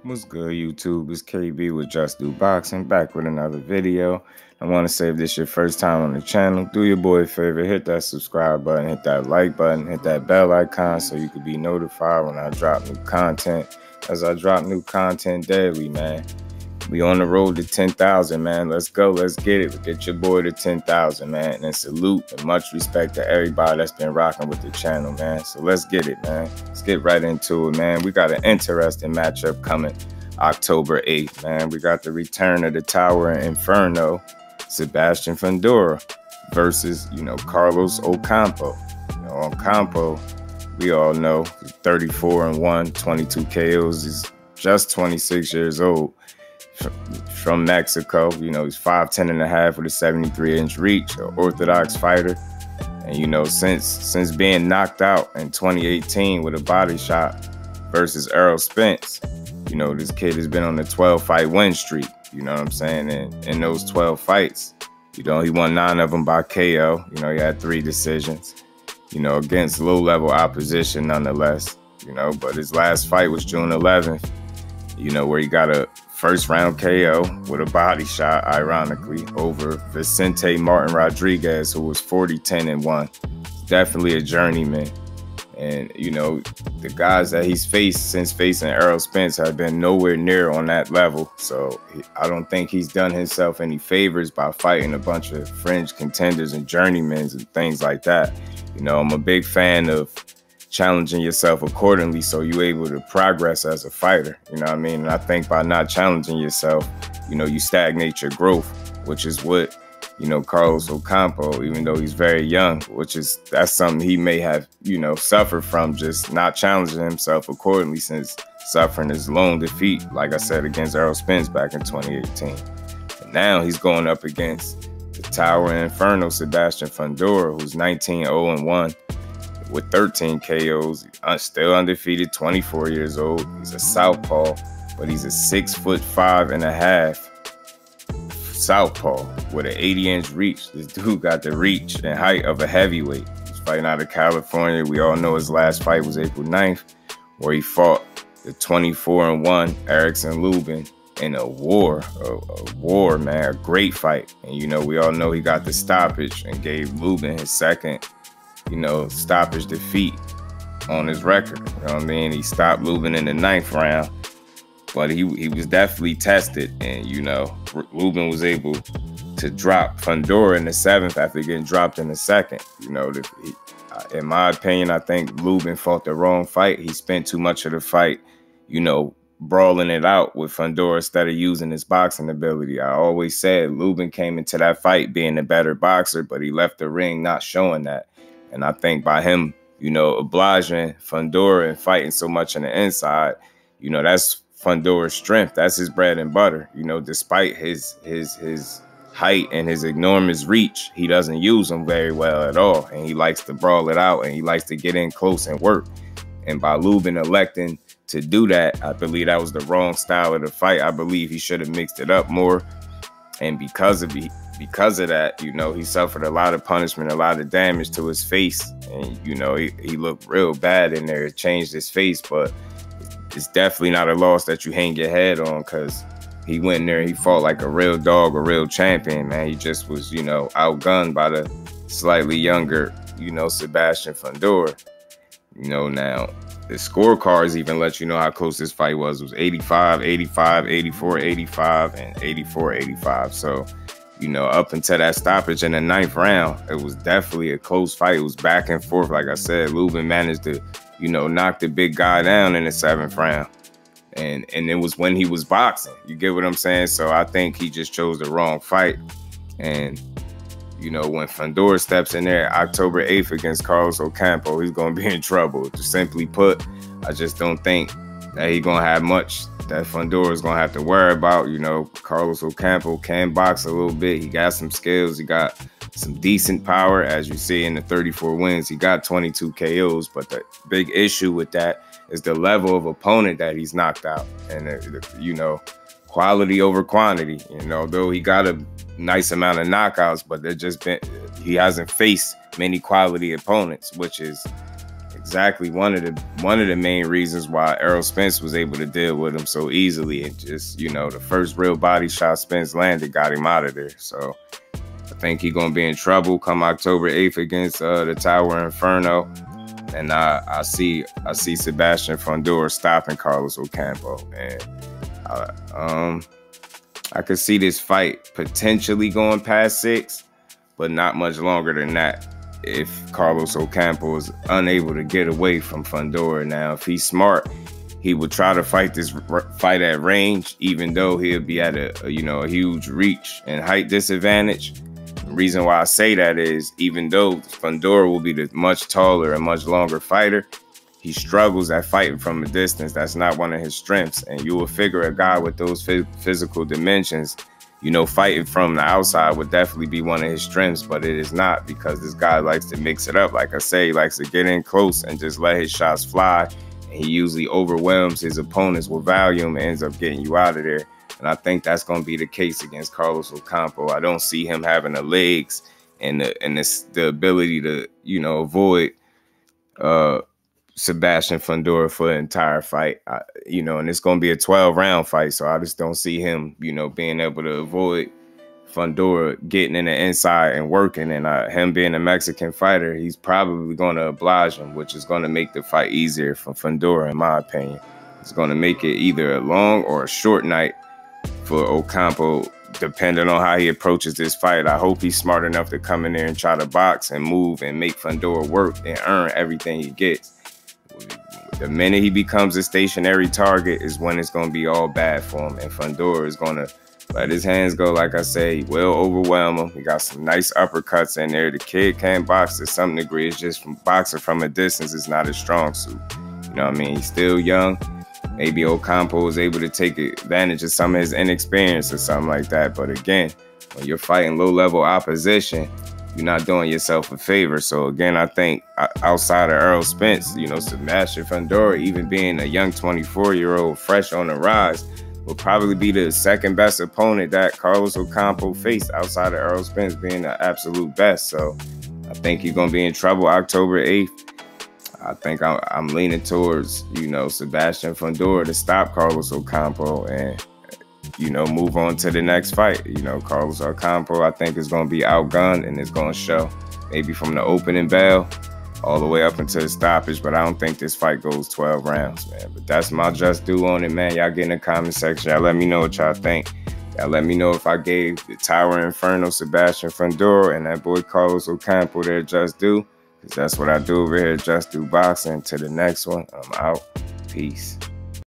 What's good, YouTube? It's KB with JusDueBoxing, back with another video. I want to say if this is your first time on the channel, do your boy a favor, hit that subscribe button, hit that like button, hit that bell icon so you can be notified when I drop new content, as I drop new content daily, man. We on the road to 10,000, man. Let's go. Let's get it. Get your boy to 10,000, man. And salute and much respect to everybody that's been rocking with the channel, man. So let's get it, man. Let's get right into it, man. We got an interesting matchup coming October 8th, man. We got the return of the Tower in Inferno, SEBASTIan Fundora versus, Carlos Ocampo. Ocampo, we all know, 34-1, 22 KOs. He's just 26 years old. From Mexico, he's 5'10 and a half with a 73-inch reach, an orthodox fighter. And since being knocked out in 2018 with a body shot versus Errol Spence, this kid has been on a 12-fight win streak. You know what I'm saying? And in those 12 fights, he won 9 of them by KO. He had 3 decisions, against low-level opposition nonetheless. But his last fight was June 11th, where he got a first-round KO with a body shot, ironically, over Vicente Martin Rodriguez, who was 40-10-1. Definitely a journeyman. And, the guys that he's faced since facing Errol Spence have been nowhere near on that level. So I don't think he's done himself any favors by fighting a bunch of fringe contenders and journeymans and things like that. I'm a big fan of challenging yourself accordingly so you're able to progress as a fighter. You know what I mean? And I think by not challenging yourself, you stagnate your growth, which is what, Carlos Ocampo, even though he's very young, that's something he may have, suffered from, just not challenging himself accordingly since suffering his lone defeat, like I said, against Errol Spence back in 2018. And now he's going up against the Tower and Inferno SEBASTIan Fundora, who's 19-0-1. with 13 KOs, still undefeated, 24 years old. He's a southpaw, but he's a 6'5.5" southpaw with an 80-inch reach. This dude got the reach and height of a heavyweight. He's fighting out of California. We all know his last fight was April 9th, where he fought the 24-1 Erickson Lubin in a war, man, a great fight. And, we all know he got the stoppage and gave Lubin his second stoppage defeat on his record. You know what I mean? He stopped Lubin in the 9th round, but he was definitely tested. And, Lubin was able to drop Fundora in the 7th after getting dropped in the 2nd. In my opinion, I think Lubin fought the wrong fight. He spent too much of the fight, brawling it out with Fundora instead of using his boxing ability. I always said Lubin came into that fight being a better boxer, but he left the ring not showing that. And I think by him, obliging Fundora and fighting so much on the inside, that's Fundora's strength. That's his bread and butter. Despite his height and his enormous reach, he doesn't use them very well at all. And he likes to brawl it out, and he likes to get in close and work. And by Lubin electing to do that, I believe that was the wrong style of the fight. I believe he should have mixed it up more. And because of that, he suffered a lot of punishment, a lot of damage to his face. And, he looked real bad in there. It changed his face, but it's definitely not a loss that you hang your head on, because he went in there and he fought like a real dog, a real champion, man. He just was, outgunned by the slightly younger, SEBASTIan Fundora. Now the scorecards even let you know how close this fight was. It was 85, 85, 84, 85, and 84, 85. So, up until that stoppage in the 9th round, it was definitely a close fight. It was back and forth. Like I said, Lubin managed to, knock the big guy down in the 7th round. And it was when he was boxing. You get what I'm saying? So I think he just chose the wrong fight. And, when Fundora steps in there October 8th against Carlos Ocampo, he's going to be in trouble. Just simply put, I just don't think that he's going to have much that Fundora is going to have to worry about. Carlos Ocampo can box a little bit. He got some skills. He got some decent power. As you see in the 34 wins, he got 22 KOs. But the big issue with that is the level of opponent that he's knocked out. And, quality over quantity. Though he got a nice amount of knockouts, but he hasn't faced many quality opponents, which is exactly one of the main reasons why Errol Spence was able to deal with him so easily, and just, you know, the first real body shot Spence landed got him out of there. So I think he's gonna be in trouble come October 8th against the Tower Inferno, and I see Sebastian Fundora stopping Carlos Ocampo, and I could see this fight potentially going past 6, but not much longer than that if Carlos Ocampo is unable to get away from Fundora. Now, if he's smart, he would try to fight this fight at range, even though he'll be at a huge reach and height disadvantage. The reason why I say that is, even though Fundora will be the much taller and much longer fighter, he struggles at fighting from a distance. That's not one of his strengths. And you will figure a guy with those physical dimensions, you know, fighting from the outside would definitely be one of his strengths, but it is not, because this guy likes to mix it up. Like I say, he likes to get in close and just let his shots fly. And he usually overwhelms his opponents with volume and ends up getting you out of there. And I think that's going to be the case against Carlos Ocampo. I don't see him having the legs and the ability to, you know, avoid Sebastian Fundora for the entire fight. And it's going to be a 12-round fight, so I just don't see him, you know, being able to avoid Fundora getting in the inside and working. And him being a Mexican fighter, he's probably going to oblige him, which is going to make the fight easier for Fundora, in my opinion. It's going to make it either a long or a short night for Ocampo, depending on how he approaches this fight. I hope he's smart enough to come in there and try to box and move and make Fundora work and earn everything he gets. The minute he becomes a stationary target is when it's going to be all bad for him, and Fundora is going to let his hands go. Like I say, he will overwhelm him. He got some nice uppercuts in there. The kid can box to some degree. It's just boxing from a distance is not his strong suit. You know what I mean? He's still young. Maybe Ocampo was able to take advantage of some of his inexperience or something like that. But again, when you're fighting low-level opposition, you're not doing yourself a favor. So again, I think outside of Errol Spence, you know, Sebastian Fundora, even being a young 24-year-old fresh on the rise, will probably be the second best opponent that Carlos Ocampo faced, outside of Errol Spence being the absolute best. So I think he's going to be in trouble October 8th. I think I'm leaning towards, you know, Sebastian Fundora to stop Carlos Ocampo and, you know, move on to the next fight. You know, Carlos Ocampo, I think, is going to be outgunned, and it's going to show, maybe from the opening bell all the way up until the stoppage. But I don't think this fight goes 12 rounds, man. But that's my just due on it, man. Y'all get in the comment section. Y'all let me know what y'all think. Y'all let me know if I gave the Tower Inferno Sebastian Fundora and that boy Carlos Ocampo their just due, because that's what I do over here at JusDueBoxing. To the next one, I'm out. Peace.